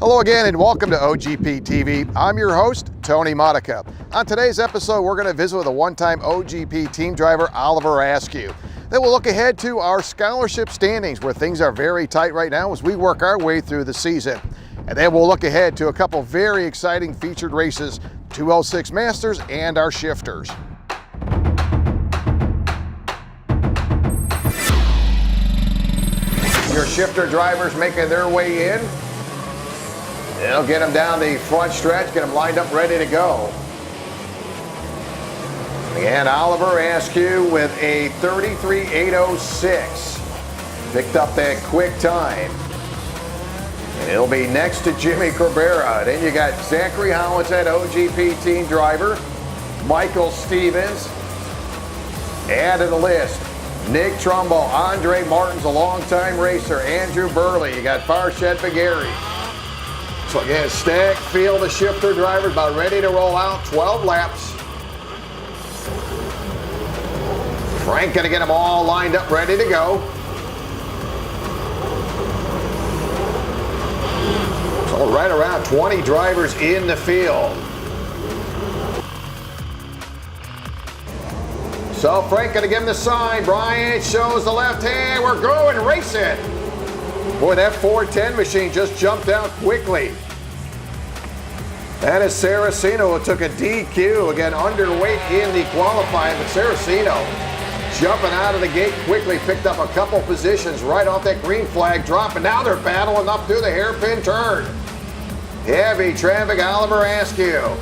Hello again and welcome to OGP TV. I'm your host, Tony Modica. On today's episode, we're going to visit with a one-time OGP team driver, Oliver Askew. Then we'll look ahead to our scholarship standings where things are very tight right now as we work our way through the season. And then we'll look ahead to a couple very exciting featured races, 206 Masters and our shifters. Your shifter drivers making their way in. They'll get them down the front stretch, get them lined up, ready to go. And Oliver Askew with a 33.806. Picked up that quick time. And he'll be next to Jimmy Cabrera. Then you got Zachary Hollins, that OGP team driver. Michael Stevens. Add to the list. Nick Trumbull, Andre Martin's a longtime racer. Andrew Burley. You got Farshad Bagari. So again, stacked field of shifter drivers about ready to roll out. 12 laps. Frank gonna get them all lined up, ready to go. So right around 20 drivers in the field. So Frank gonna give him the sign. Brian shows the left hand. We're going racing. Boy, that 410 machine just jumped out quickly. That is Saraceno, who took a DQ. Again, underweight in the qualifying, but Saraceno jumping out of the gate quickly, picked up a couple positions right off that green flag drop, and now they're battling up through the hairpin turn. Heavy traffic, Oliver Askew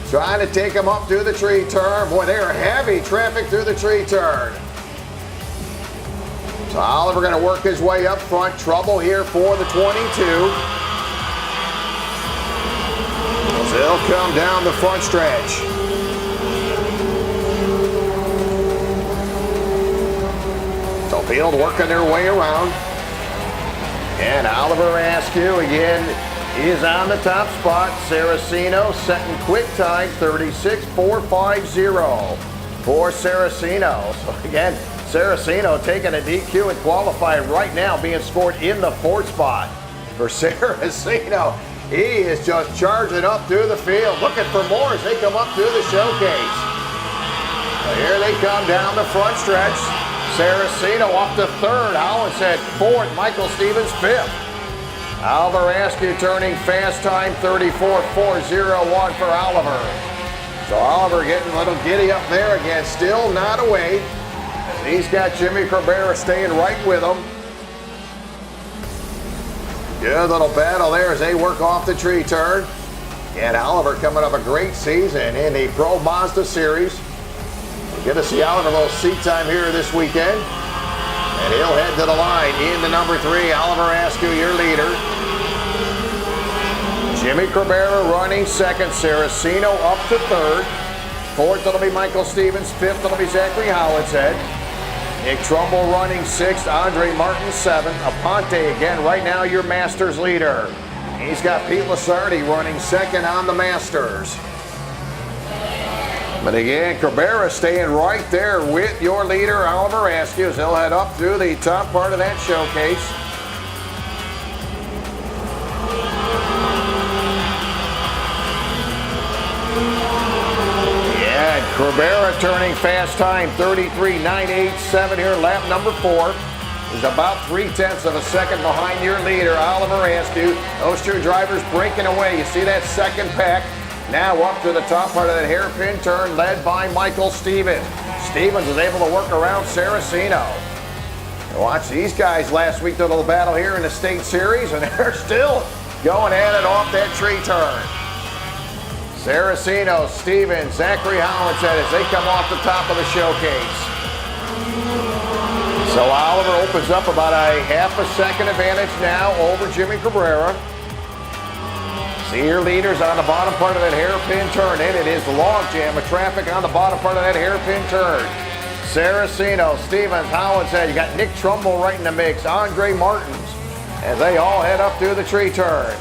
trying to take him up through the tree turn. Boy, they are heavy traffic through the tree turn. So Oliver going to work his way up front. Trouble here for the 22. They'll come down the front stretch. So field working their way around. And Oliver Askew again is on the top spot. Saraceno setting quick time, 36.450 for Saraceno. So again, Saraceno taking a DQ and qualifying right now, being scored in the fourth spot for Saraceno. He is just charging up through the field, looking for more as they come up through the showcase. So here they come down the front stretch. Saraceno up to third. Hollins at fourth. Michael Stevens fifth. Oliver Askew turning fast time, 34.401 for Oliver. So Oliver getting a little giddy up there again, still not away. He's got Jimmy Cabrera staying right with him. Good little battle there as they work off the tree turn. And Oliver coming up a great season in the Pro Mazda Series. We're going to see Oliver a little seat time here this weekend. And he'll head to the line in the number 3, Oliver Askew, your leader. Jimmy Cabrera running second, Saraceno up to third. Fourth, it'll be Michael Stevens. Fifth, it'll be Zachary Hollins. Nick Trumbull running sixth, Andre Martin seventh. Aponte again right now your Masters leader. He's got Pete Lasardi running second on the Masters. But again, Cabrera staying right there with your leader, Oliver Askew, as he'll head up through the top part of that showcase. Cabrera turning fast time, 33.987 here, lap number 4. He's about 0.3 of a second behind your leader, Oliver Askew. Those two drivers breaking away. You see that second pack now up to the top part of that hairpin turn, led by Michael Stevens. Stevens was able to work around Saraceno. Watch these guys last week, did a little battle here in the State Series, and they're still going at it off that tree turn. Saraceno, Stevens, Zachary Hollins as they come off the top of the showcase. So Oliver opens up about a half a second advantage now over Jimmy Cabrera. See your leaders on the bottom part of that hairpin turn, and it is the log jam of traffic on the bottom part of that hairpin turn. Saraceno, Stevens, Hollins you got Nick Trumbull right in the mix, Andre Martins, as they all head up through the tree turn.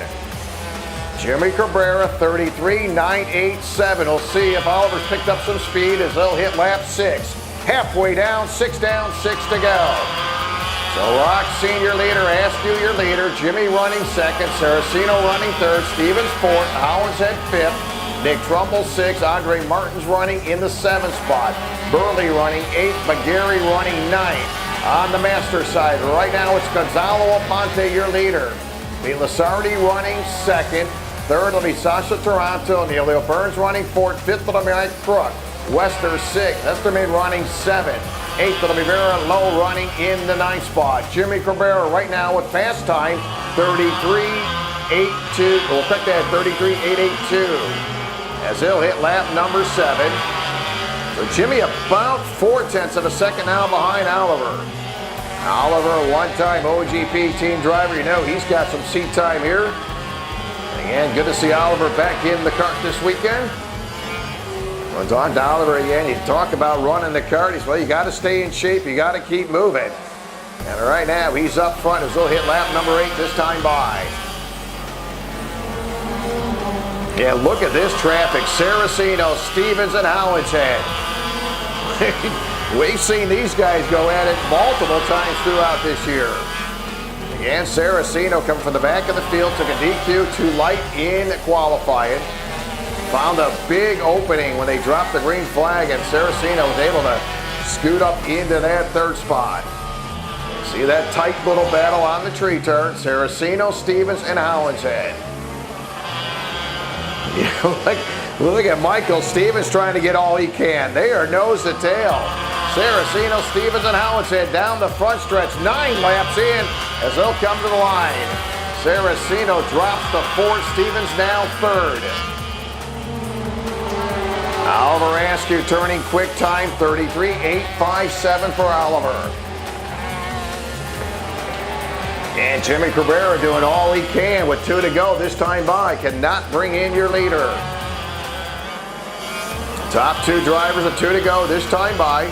Jimmy Cabrera, 33.987. We'll see if Oliver's picked up some speed as they'll hit lap 6. Halfway down, 6 down, 6 to go. So Rock, senior leader, Askew, your leader. Jimmy running second. Saraceno running third. Stevens fourth. Howenshead fifth. Nick Trumbull sixth. Andre Martin's running in the seventh spot. Burley running eighth. McGarry running ninth. On the master side, right now it's Gonzalo Aponte, your leader. Lasardi running second. Third will be Sasha Taranto. Neilio Burns running fourth. Fifth will be Mike Crook. Wester sixth. Esterman running seventh. Eighth will be Vera Lowe running in the ninth spot. Jimmy Cabrera right now with fast time 33.82. We'll correct that, 33.882. As he'll hit lap number 7. So Jimmy about 0.4 of a second now behind Oliver. Oliver, a one-time OGP team driver. You know he's got some seat time here. And again, good to see Oliver back in the kart this weekend. Well, talk to Oliver again. You talk about running the kart. He's, well, you got to stay in shape. You got to keep moving. And right now, he's up front as he'll hit lap number 8 this time by. Yeah, look at this traffic. Saraceno, Stevens, and Howenshead. We've seen these guys go at it multiple times throughout this year. Again, Saraceno coming from the back of the field, took a DQ too light in qualifying. Found a big opening when they dropped the green flag, and Saraceno was able to scoot up into that third spot. See that tight little battle on the tree turn. Saraceno, Stevens, and Howenshead. Yeah, look at Michael Stevens trying to get all he can. They are nose to tail. Saraceno, Stevens, and Howenshead down the front stretch. 9 laps in as they'll come to the line. Saraceno drops to 4th. Stevens now 3rd. Oliver Askew turning quick time, 33.857 for Oliver. And Jimmy Cabrera doing all he can with 2 to go this time by. Cannot bring in your leader. Top 2 drivers with 2 to go this time by.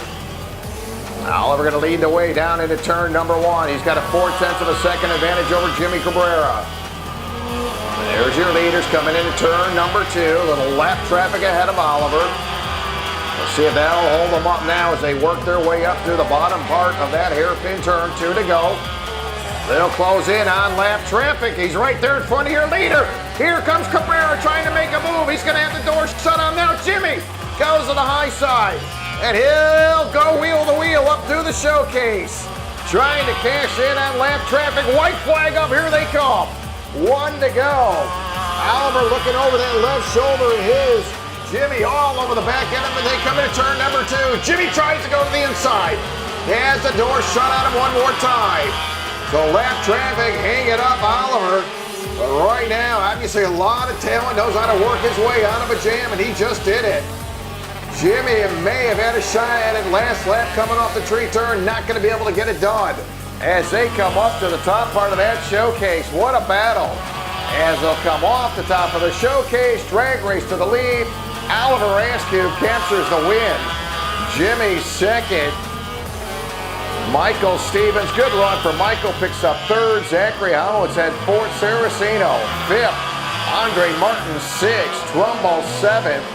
Oliver going to lead the way down into turn number 1. He's got a 0.4 of a second advantage over Jimmy Cabrera. There's your leaders coming into turn number 2. Little lap traffic ahead of Oliver. Let's see if that'll hold them up now as they work their way up through the bottom part of that hairpin turn. 2 to go. They'll close in on lap traffic. He's right there in front of your leader. Here comes Cabrera trying to make a move. He's going to have the door shut on now. Jimmy goes to the high side. And he'll go wheel to wheel up through the showcase. Trying to cash in on lap traffic. White flag up. Here they come. 1 to go. Oliver looking over that left shoulder of his. Jimmy all over the back end of him. They come into turn number 2. Jimmy tries to go to the inside. He has the door shut on him one more time. So lap traffic hanging up Oliver. But right now, obviously a lot of talent, knows how to work his way out of a jam, and he just did it. Jimmy may have had a shot at it last lap coming off the tree turn. Not going to be able to get it done. As they come up to the top part of that showcase. What a battle. As they'll come off the top of the showcase, drag race to the lead. Oliver Askew captures the win. Jimmy second. Michael Stevens, good run for Michael, picks up 3rd. Zachary Howenshead 4th. Saraceno 5th. Andre Martin 6th. Trumbull 7th.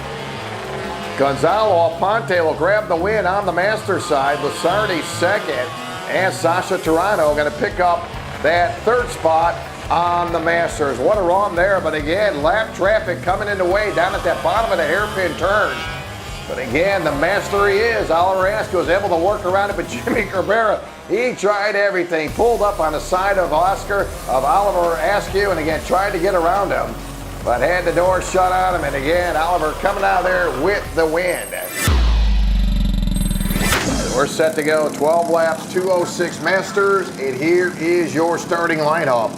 Gonzalo Aponte will grab the win on the master side. Lasardi 2nd. And Sasha Taranto going to pick up that 3rd spot on the Masters. What a run there, but again, lap traffic coming in the way down at that bottom of the hairpin turn. But again, the master he is. Oliver Askew was able to work around it, but Jimmy Cabrera, he tried everything. Pulled up on the side of Oliver Askew, and again, tried to get around him, but had the door shut on him. And again, Oliver coming out of there with the win. We're set to go 12 laps, 2:06 Masters, and here is your starting lineup.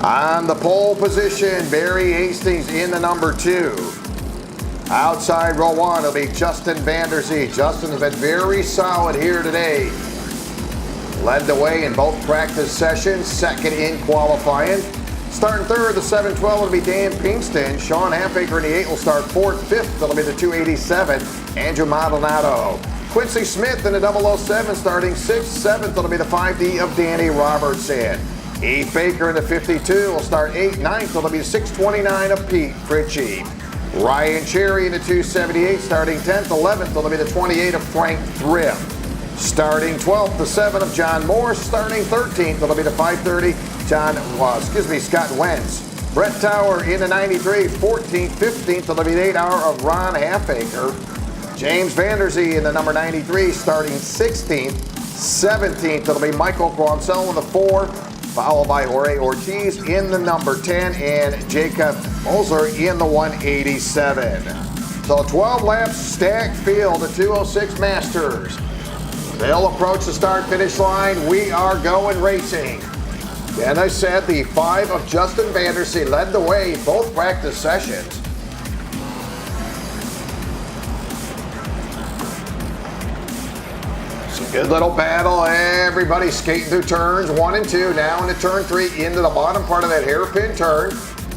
On the pole position, Barry Hastings in the number 2. Outside row 1 will be Justin Vanderzee. Justin has been very solid here today. Led the way in both practice sessions, 2nd in qualifying. Starting 3rd, the 712 will be Dan Pinkston. Sean Halfaker in the 8 will start 4th. 5th, that'll be the 287, Andrew Maldonado. Quincy Smith in the 007 starting 6th. 7th, that'll be the 5D of Danny Robertson. E. Baker in the 52 will start 8th. 9th, that'll be the 629 of Pete Pritchie. Ryan Cherry in the 278 starting 10th. 11th, that'll be the 28 of Frank Thrift. starting 12th. The 7 of John Moore starting 13th. It'll be the 530 Scott Wentz. Brett Tower in the 93, 14th, 15th. It'll be the 8 hour of Ron Halfacre. James Vanderzee in the number 93, starting 16th, 17th. It'll be Michael Guancel in the 4, followed by Jorge Ortiz in the number 10 and Jacob Moser in the 187. So 12 laps, stacked field, the 206 Masters. They'll approach the start-finish line. We are going racing. And I said the 5 of Justin Vanderzee led the way both practice sessions. It's a good little battle. Everybody skating through turns 1 and 2. Now into turn 3, into the bottom part of that hairpin turn.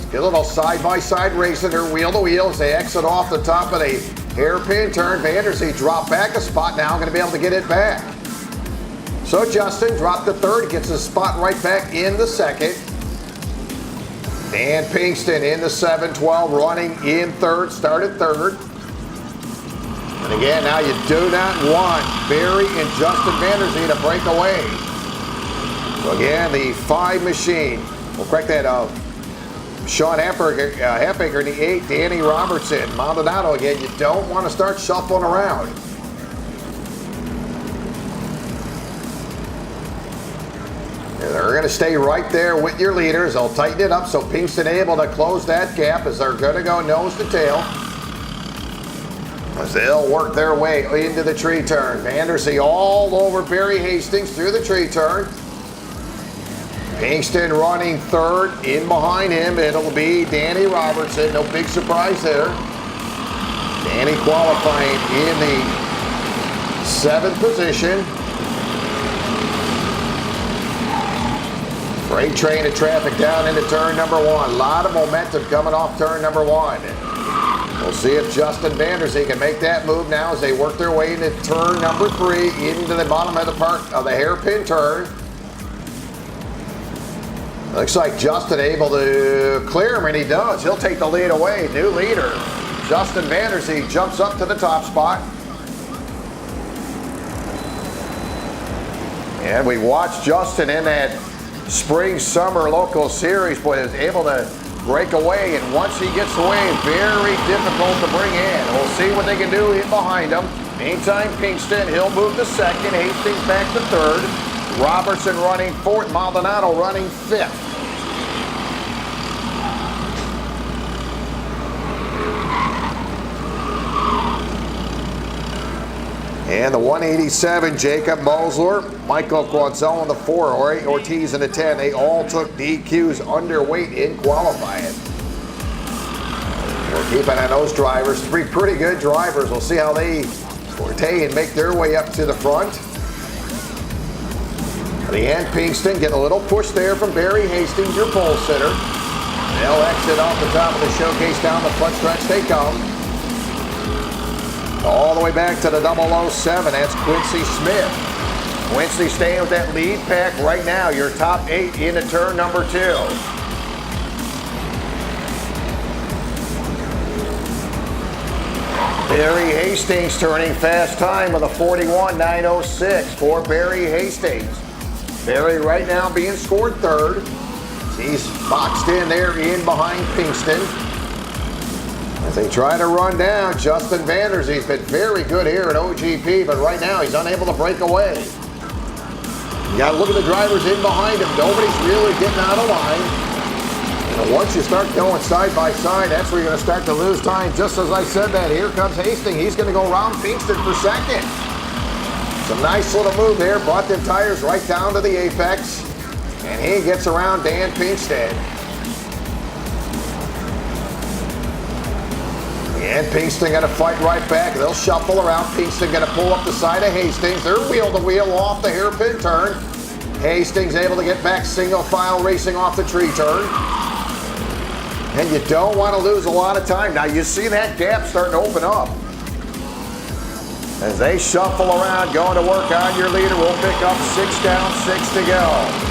Good little side-by-side racing there, wheel to wheel as they exit off the top of the hairpin turn. Vanderzee dropped back a spot now, going to be able to get it back. So Justin dropped the third, gets the spot right back in the second. Dan Pinkston in the 7-12, running in third, started third. And again, now you do not want Barry and Justin Vanderzee to break away. So again, the 5 machine. We'll correct that out. Sean Halfacre in the 8, Danny Robertson. Maldonado again, you don't want to start shuffling around. And they're going to stay right there with your leaders. They'll tighten it up so Pinkston able to close that gap as they're going to go nose to tail. As they'll work their way into the tree turn. Vanderzee all over Barry Hastings through the tree turn. Pinkston running third. In behind him, it'll be Danny Robertson. No big surprise there. Danny qualifying in the 7th position. Freight train of traffic down into turn number 1. A lot of momentum coming off turn number 1. We'll see if Justin Vanderzee can make that move now as they work their way into turn number 3, into the bottom of the part of the hairpin turn. Looks like Justin able to clear him, and he does. He'll take the lead away. New leader, Justin Vanderzee, jumps up to the top spot. And we watched Justin in that spring-summer local series, but is able to break away, and once he gets away, very difficult to bring in. We'll see what they can do in behind him. Meantime, Pinkston, he'll move to 2nd, Hastings back to 3rd, Robertson running 4th, Maldonado running 5th. And the 187, Jacob Mosler, Michael Guancel in the 4, Jorge Ortiz in the 10. They all took DQs underweight in qualifying. We're keeping on those drivers. 3 pretty good drivers. We'll see how they forte and make their way up to the front. At the end, Pinkston getting a little push there from Barry Hastings, your pole sitter. They'll exit off the top of the showcase down the front stretch they come. All the way back to the 007, that's Quincy Smith. Quincy staying with that lead pack right now. Your top 8 into turn number 2. Barry Hastings turning fast time with a 41.906 for Barry Hastings. Barry right now being scored 3rd. He's boxed in there in behind Pinkston. As they try to run down Justin Vanderzee. He's been very good here at OGP, but right now he's unable to break away. You got to look at the drivers in behind him. Nobody's really getting out of line. And once you start going side by side, that's where you're going to start to lose time. Just as I said that, here comes Hastings. He's going to go around Pinkston for 2nd. Some nice little move there. Brought them tires right down to the apex. And he gets around Dan Pinkston. And Pinkston going to fight right back. They'll shuffle around. Pinkston going to pull up the side of Hastings. They're wheel to wheel off the hairpin turn. Hastings able to get back single file racing off the tree turn. And you don't want to lose a lot of time. Now you see that gap starting to open up. As they shuffle around, going to work on your leader. We'll pick up 6 down, 6 to go.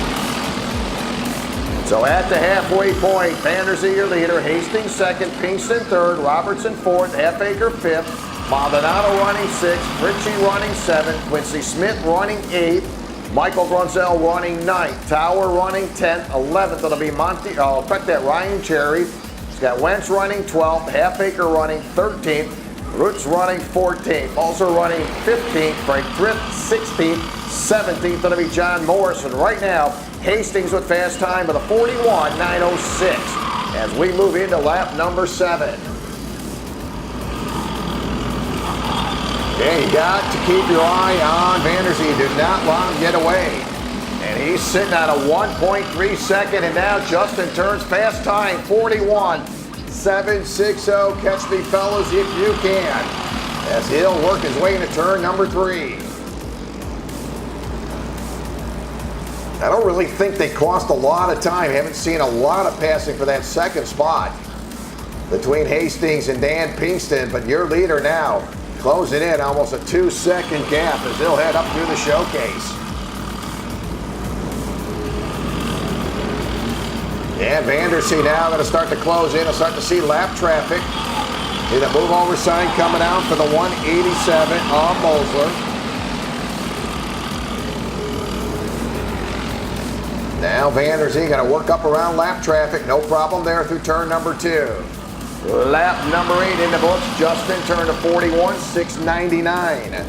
So at the halfway point, Vanderzee your leader, Hastings 2nd, Pinkston 3rd, Robertson 4th, Halfacre 5th, Maldonado running 6th, Prix running 7th, Quincy Smith running 8th, Michael Grunzel running 9th, Tower running 10th, 11th. It'll be Ryan Cherry. He's got Wentz running 12th, Halfacre running 13th, Roots running 14th, also running 15th, Frank Thrift 16th, 17th. It'll be John Morrison. Right now, Hastings with fast time of the 41.906 as we move into lap number 7. Yeah, you got to keep your eye on Vanderzee. Do not let him get away. And he's sitting at a 1.3 second, and now Justin turns fast time, 41.760. Catch me, fellas, if you can, as he'll work his way into turn number 3. I don't really think they cost a lot of time. Haven't seen a lot of passing for that second spot between Hastings and Dan Pinkston, but your leader now closing in almost a 2-second gap as he'll head up through the showcase. And Vanderzee now going to start to close in. We'll start to see lap traffic. See the move over sign coming out for the 187 on Mosler. Now Vanderzee going to work up around lap traffic. No problem there through turn number 2. Lap number 8 in the books. Justin turned to 41.699.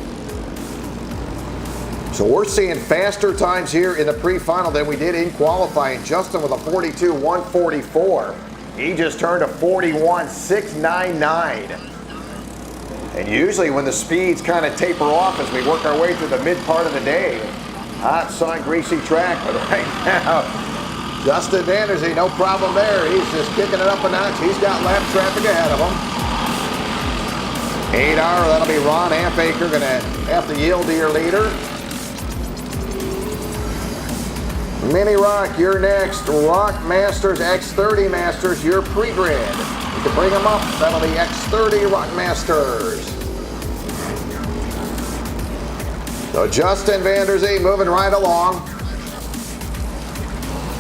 So we're seeing faster times here in the pre-final than we did in qualifying. Justin with a 42.144. He just turned to 41.699. And usually when the speeds kind of taper off as we work our way through the mid part of the day, hot sun, greasy track, but right now, Justin Vanderzee, no problem there. He's just kicking it up a notch. He's got lap traffic ahead of him. 8R, that'll be Ron Halfacre, going to have to yield to your leader. Mini Rock, you're next. Rock Masters, X30 Masters, your pre-grid. You can bring them up. That'll be X30 Rock Masters. So Justin Vanderzee moving right along.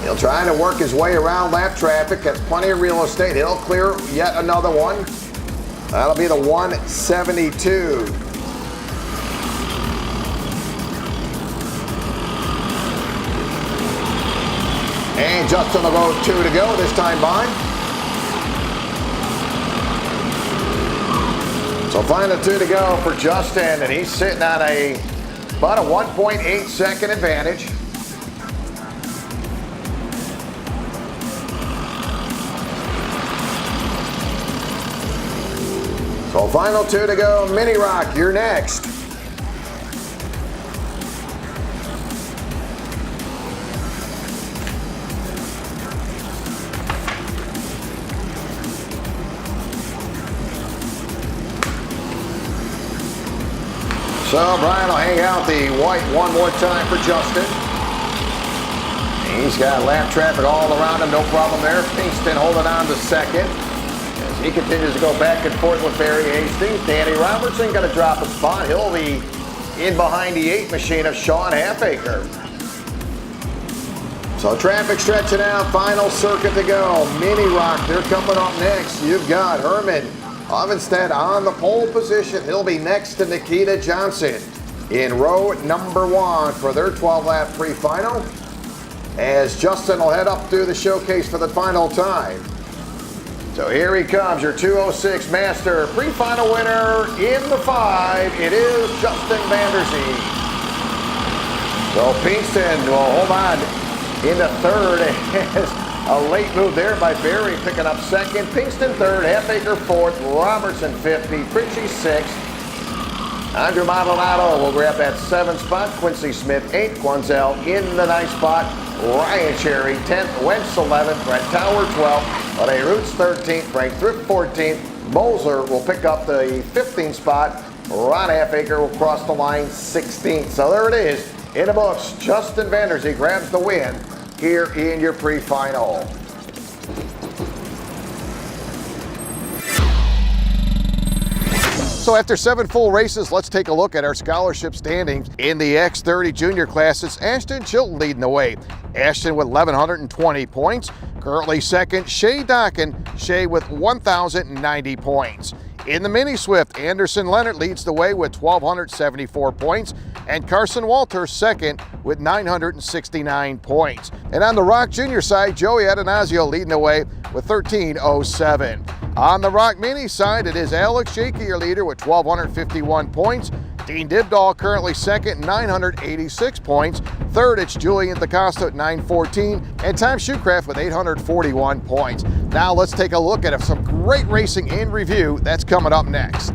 He'll try to work his way around lap traffic. Has plenty of real estate. He'll clear yet another one. That'll be the 172. And Justin will go 2 to go this time by. So final 2 to go for Justin, and he's sitting on about a 1.8 second advantage. So final 2 to go. Mini Rock, you're next. So Brian will hang out the white one more time for Justin. He's got lap traffic all around him, no problem there. Pinkston holding on to second. As he continues to go back and forth with Barry Hastings. Danny Robertson going to drop a spot. He'll be in behind the 8 machine of Sean Halfacre. So traffic stretching out, final circuit to go. Mini Rock, they're coming up next. You've got Herman Ovenstead on the pole position. He'll be next to Nikita Johnson in row number 1 for their 12-lap pre-final, as Justin will head up through the showcase for the final time. So here he comes, your 206 Master pre-final winner in the 5. It is Justin Vanderzee. So Pinkston will hold on in the 3rd. A late move there by Barry, picking up 2nd. Pinkston 3rd, Halfacre 4th, Robertson 5th, Prix 6th. Andrew Maldonado will grab that 7th spot. Quincy Smith 8th, Grunzel in the 9th spot. Ryan Cherry 10th, Wentz 11th, Brett Tower 12th, Ade Roots 13th, Frank Thrift 14th. Mosler will pick up the 15th spot. Ron Halfacre will cross the line 16th. So there it is in the books. Justin Vanderzee grabs the win here in your pre-final. So after 7 full races, let's take a look at our scholarship standings in the X30 junior classes. Ashton Chilton leading the way. Ashton with 1,120 points. Currently 2nd, Shay Dockin. Shay with 1,090 points. In the mini Swift, Anderson Leonard leads the way with 1,274 points, and Carson Walters second with 969 points. And on the Rock Junior side, Joey Atanasio leading the way with 1307. On the Rock Mini side, it is Alex Jakey, your leader, with 1,251 points. Dean Dibdahl currently second, 986 points. Third, it's Julian DaCosta at 914, and Tom Shoecraft with 841 points. Now let's take a look at some great racing in review. That's coming up next.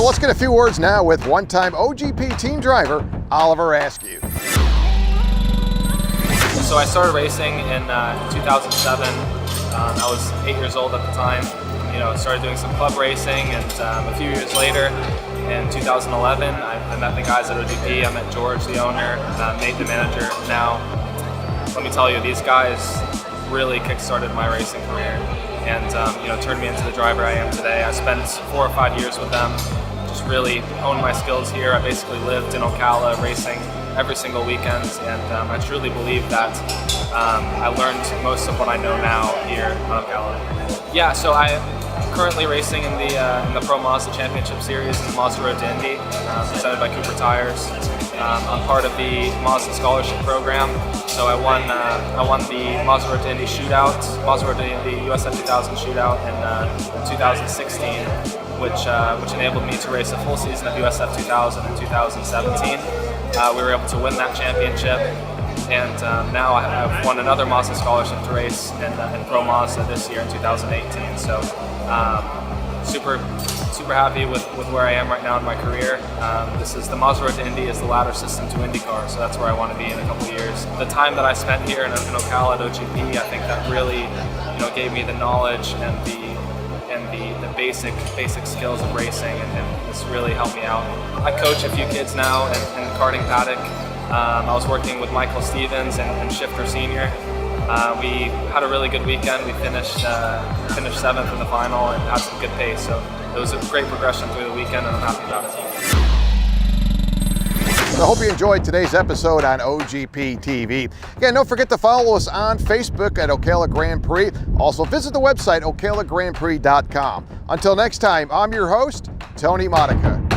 So let's get a few words now with one-time OGP team driver Oliver Askew. So I started racing in 2007. I was 8 years old at the time. Started doing some club racing, and a few years later, in 2011, I met the guys at OGP. I met George, the owner, Nate, the manager. Now, let me tell you, these guys really kick-started my racing career, and turned me into the driver I am today. I spent 4 or 5 years with them. Just really honed my skills here. I basically lived in Ocala racing every single weekend, and I truly believe that I learned most of what I know now here in Ocala. Yeah, so I'm currently racing in the Pro Mazda Championship Series in the Mazda Road to Indy, presented by Cooper Tires. I'm part of the Mazda Scholarship Program, so I won the Mazda Road to Indy shootout, Mazda Road to Indy USF 2000 shootout in 2016, which enabled me to race a full season of USF 2000 in 2017. We were able to win that championship, and now I've won another Mazda scholarship to race in Pro Mazda this year in 2018. So super happy with where I am right now in my career. This is the Mazda Road to Indy is the ladder system to IndyCar, so that's where I want to be in a couple of years. The time that I spent here in Ocala at OGP, I think that really gave me the knowledge and the basic skills of racing, and it's really helped me out. I coach a few kids now in karting paddock. I was working with Michael Stevens and Shifter Senior. We had a really good weekend. We finished 7th in the final and had some good pace. So it was a great progression through the weekend, and I'm happy about it. So I hope you enjoyed today's episode on OGP TV. Again, don't forget to follow us on Facebook at Ocala Grand Prix. Also visit the website ocalagrandprix.com. Until next time, I'm your host, Tony Monica.